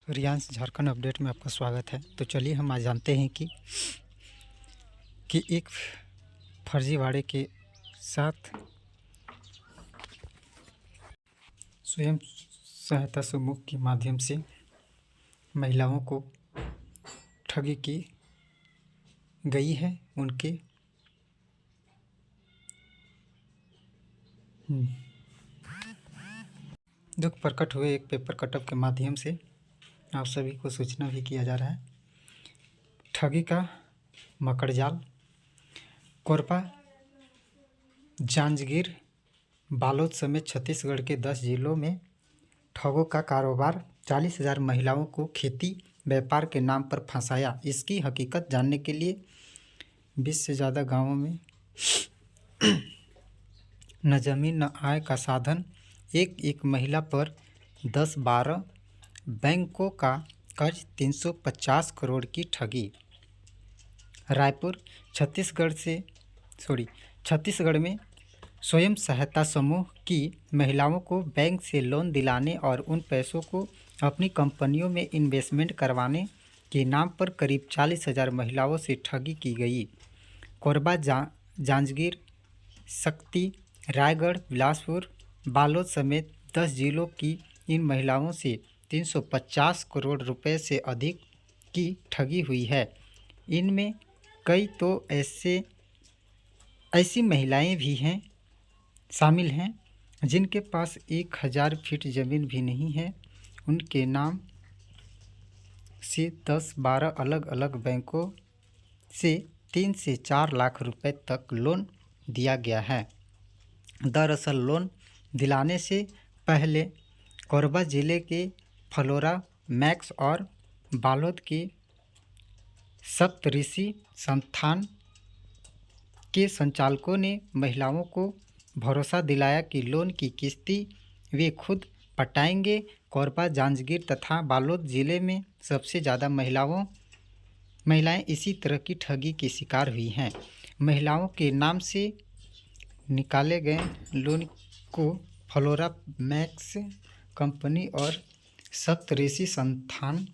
Riyansh Jharkhand update में आपका स्वागत है। तो चलिए हम आज जानते हैं कि एक फर्जीवाड़े के साथ स्वयं सहायता समूह के माध्यम से महिलाओं को ठगी की गई है। उनके दुख प्रकट हुए एक पेपर कटअप के माध्यम से आप सभी को सूचना भी किया जा रहा है। ठगी का मकड़जाल। कोरबा, जांजगीर, बालोद समेत छत्तीसगढ़ के 10 जिलों में ठगों का कारोबार। 40,000 महिलाओं को खेती व्यापार के नाम पर फंसाया। इसकी हकीकत जानने के लिए 20 से ज़्यादा गांवों में न जमीन न आय का साधन, एक महिला पर 10-12 बैंकों का कर्ज, 350 करोड़ की ठगी। रायपुर, छत्तीसगढ़ में स्वयं सहायता समूह की महिलाओं को बैंक से लोन दिलाने और उन पैसों को अपनी कंपनियों में इन्वेस्टमेंट करवाने के नाम पर करीब 40,000 महिलाओं से ठगी की गई। कोरबा, जांजगीर, शक्ति, रायगढ़, बिलासपुर, बालोद समेत 10 जिलों की इन महिलाओं से 350 करोड़ रुपए से अधिक की ठगी हुई है। इनमें कई तो ऐसी महिलाएं भी शामिल हैं जिनके पास 1000 फीट ज़मीन भी नहीं है। उनके नाम से 10-12 अलग अलग बैंकों से 3 से 4 लाख रुपए तक लोन दिया गया है। दरअसल लोन दिलाने से पहले कोरबा ज़िले के फलोरा मैक्स और बालोद के सप्तऋषि संस्थान के संचालकों ने महिलाओं को भरोसा दिलाया कि लोन की किस्ती वे खुद पटाएंगे। कोरबा, जांजगीर तथा बालोद जिले में सबसे ज़्यादा महिलाएं इसी तरह की ठगी की शिकार हुई हैं। महिलाओं के नाम से निकाले गए लोन को फलोरा मैक्स कंपनी और सप्तऋषि संस्थान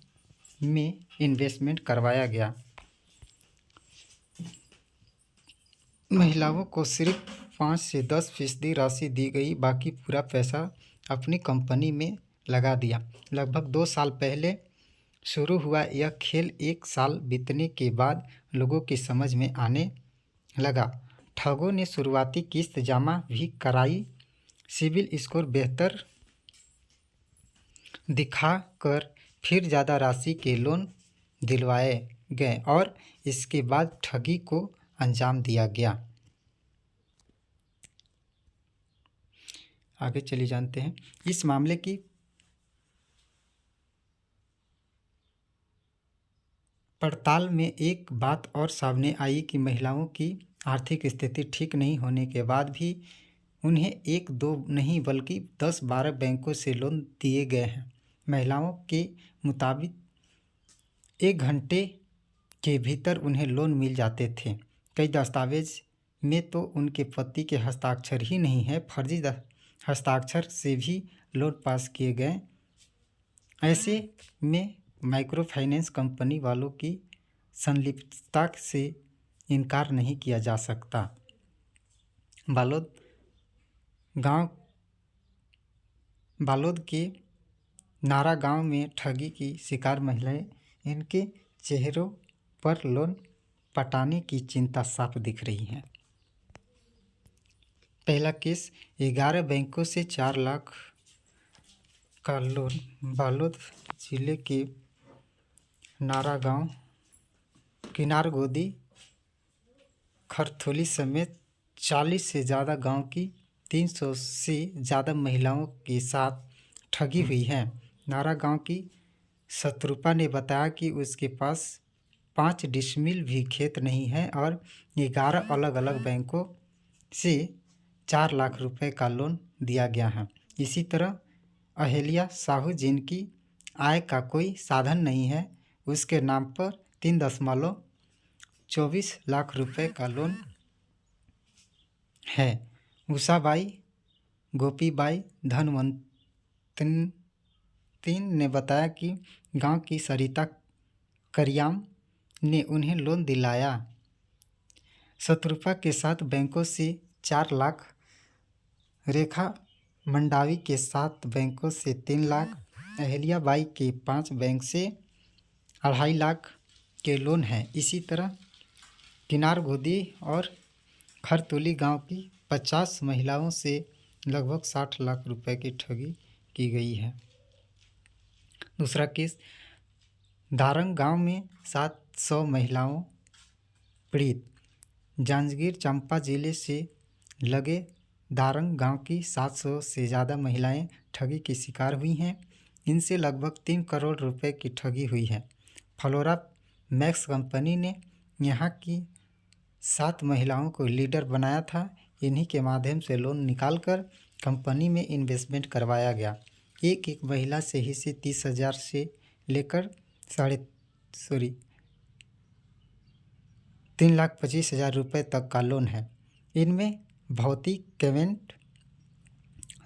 में इन्वेस्टमेंट करवाया गया। महिलाओं को सिर्फ 5 से 10% राशि दी गई, बाकी पूरा पैसा अपनी कंपनी में लगा दिया। लगभग 2 साल पहले शुरू हुआ यह खेल 1 साल बीतने के बाद लोगों की समझ में आने लगा। ठगों ने शुरुआती किस्त जमा भी कराई, सिविल स्कोर बेहतर दिखाकर फिर ज़्यादा राशि के लोन दिलवाए गए और इसके बाद ठगी को अंजाम दिया गया। आगे चलिए जानते हैं। इस मामले की पड़ताल में एक बात और सामने आई कि महिलाओं की आर्थिक स्थिति ठीक नहीं होने के बाद भी उन्हें 1-2 नहीं बल्कि 10-12 बैंकों से लोन दिए गए हैं। महिलाओं के मुताबिक 1 घंटे के भीतर उन्हें लोन मिल जाते थे। कई दस्तावेज में तो उनके पति के हस्ताक्षर ही नहीं है, फर्जी हस्ताक्षर से भी लोन पास किए गए। ऐसे में माइक्रो फाइनेंस कंपनी वालों की संलिप्तता से इनकार नहीं किया जा सकता। बालोद के नारा गांव में ठगी की शिकार महिलाएं, इनके चेहरों पर लोन पटाने की चिंता साफ दिख रही है। पहला केस, 11 बैंकों से 4 लाख का लोन। बालोद जिले के नारा गांव, किनारगोदी, खरथोली समेत 40 से ज़्यादा गांव की 300 से ज़्यादा महिलाओं के साथ ठगी हुई है। नारा गांव की शत्रुपा ने बताया कि उसके पास 5 डिसमिल भी खेत नहीं है और 11 अलग अलग बैंकों से 4 लाख रुपए का लोन दिया गया है। इसी तरह अहेलिया साहू, जिनकी आय का कोई साधन नहीं है, उसके नाम पर 3.24 लाख रुपए का लोन है। उषाबाई, गोपीबाई, धनवंतन तीन ने बताया कि गांव की सरिता करियाम ने उन्हें लोन दिलाया। शत्रुपा के साथ बैंकों से 4 लाख, रेखा मंडावी के 7 बैंकों से 3 लाख, अहल्याबाई के 5 बैंक से 2.5 लाख के लोन हैं। इसी तरह किनारगोदी और खरतोली गांव की 50 महिलाओं से लगभग 60 लाख रुपए की ठगी की गई है। दूसरा केस, दारंग गांव में 700 महिलाओं पीड़ित। जांजगीर चांपा जिले से लगे दारंग गांव की 700 से ज़्यादा महिलाएं ठगी की शिकार हुई हैं। इनसे लगभग 3 करोड़ रुपए की ठगी हुई है। फ्लोरा मैक्स कंपनी ने यहां की 7 महिलाओं को लीडर बनाया था। इन्हीं के माध्यम से लोन निकालकर कंपनी में इन्वेस्टमेंट करवाया गया। एक महिला से ही से 30,000 से लेकर 3,25,000 रुपये तक का लोन है। इनमें भवती केवेंट,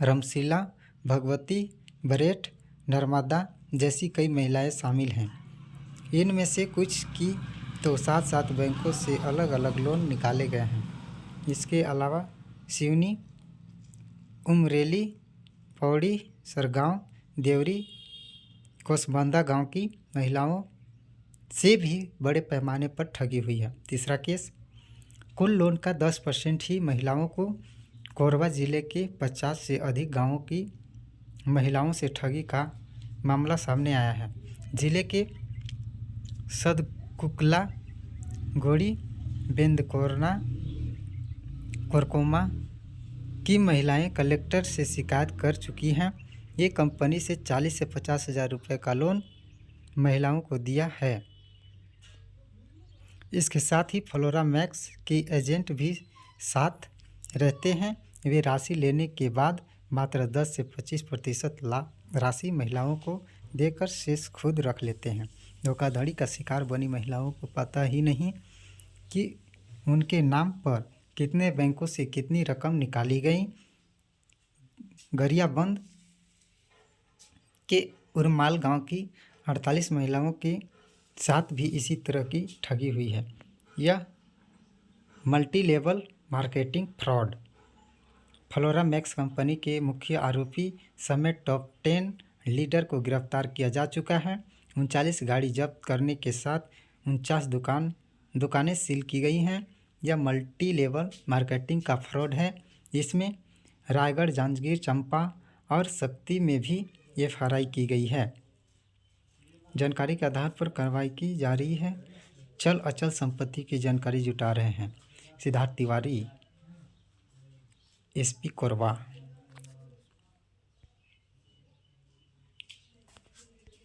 रमशीला, भगवती, बरेठ, नर्मदा जैसी कई महिलाएं शामिल हैं। इनमें से कुछ की तो 7 बैंकों से अलग अलग लोन निकाले गए हैं। इसके अलावा सिवनी, उमरेली, पौड़ी, सरगांव, देवरी, कोसबंदा गांव की महिलाओं से भी बड़े पैमाने पर ठगी हुई है। तीसरा केस, कुल लोन का 10% ही महिलाओं को कोरबा जिले के 50 से अधिक गांवों की महिलाओं से ठगी का मामला सामने आया है। जिले के सदकुकला, गोड़ी, बेंदकोरना, कोरकोमा की महिलाएं कलेक्टर से शिकायत कर चुकी हैं। ये कंपनी से 40 से 50,000 रुपये का लोन महिलाओं को दिया है। इसके साथ ही फ्लोरा मैक्स के एजेंट भी साथ रहते हैं। वे राशि लेने के बाद मात्र 10 से 25% राशि महिलाओं को देकर शेष खुद रख लेते हैं। धोखाधड़ी का शिकार बनी महिलाओं को पता ही नहीं कि उनके नाम पर कितने बैंकों से कितनी रकम निकाली गई। गरियाबंद के उरमाल गांव की 48 महिलाओं के साथ भी इसी तरह की ठगी हुई है। यह multi level marketing fraud. Flora max company के मुख्य आरोपी समेत टॉप 10 लीडर को गिरफ्तार किया जा चुका है। 39 गाड़ी जब्त करने के साथ 49 दुकानें सील की गई हैं। यह मल्टी लेवल मार्केटिंग का फ्रॉड है। इसमें रायगढ़, जांजगीर, चंपा और शक्ति में भी FRI की गई है। जानकारी के आधार पर कार्रवाई की जा रही है। चल अचल संपत्ति की जानकारी जुटा रहे हैं सिद्धार्थ तिवारी, SP कोरबा।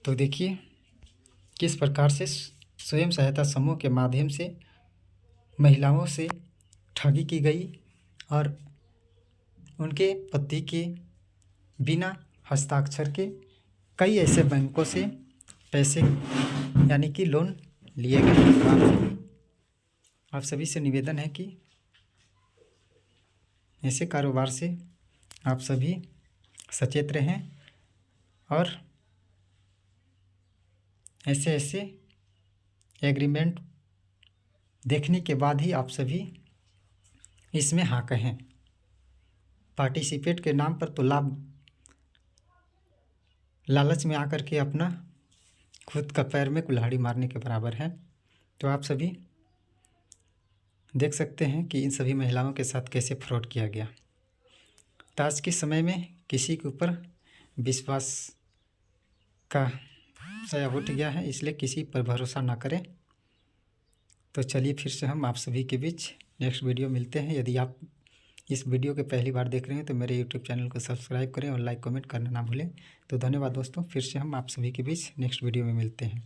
तो देखिए किस प्रकार से स्वयं सहायता समूह के माध्यम से महिलाओं से ठगी की गई और उनके पति के बिना हस्ताक्षर के कई ऐसे बैंकों से पैसे यानी कि लोन लिए गए। आप सभी से निवेदन है कि ऐसे कारोबार से आप सभी सचेत रहें और ऐसे एग्रीमेंट देखने के बाद ही आप सभी इसमें हाँ कहें। पार्टिसिपेट के नाम पर तो लालच में आकर के अपना खुद का पैर में कुल्हाड़ी मारने के बराबर है। तो आप सभी देख सकते हैं कि इन सभी महिलाओं के साथ कैसे फ्रॉड किया गया। तो आज के समय में किसी के ऊपर विश्वास का साया उठ गया है, इसलिए किसी पर भरोसा ना करें। तो चलिए फिर से हम आप सभी के बीच नेक्स्ट वीडियो मिलते हैं। यदि आप इस वीडियो के पहली बार देख रहे हैं तो मेरे यूट्यूब चैनल को सब्सक्राइब करें और लाइक कमेंट करना ना भूलें। तो धन्यवाद दोस्तों, फिर से हम आप सभी के बीच नेक्स्ट वीडियो में मिलते हैं।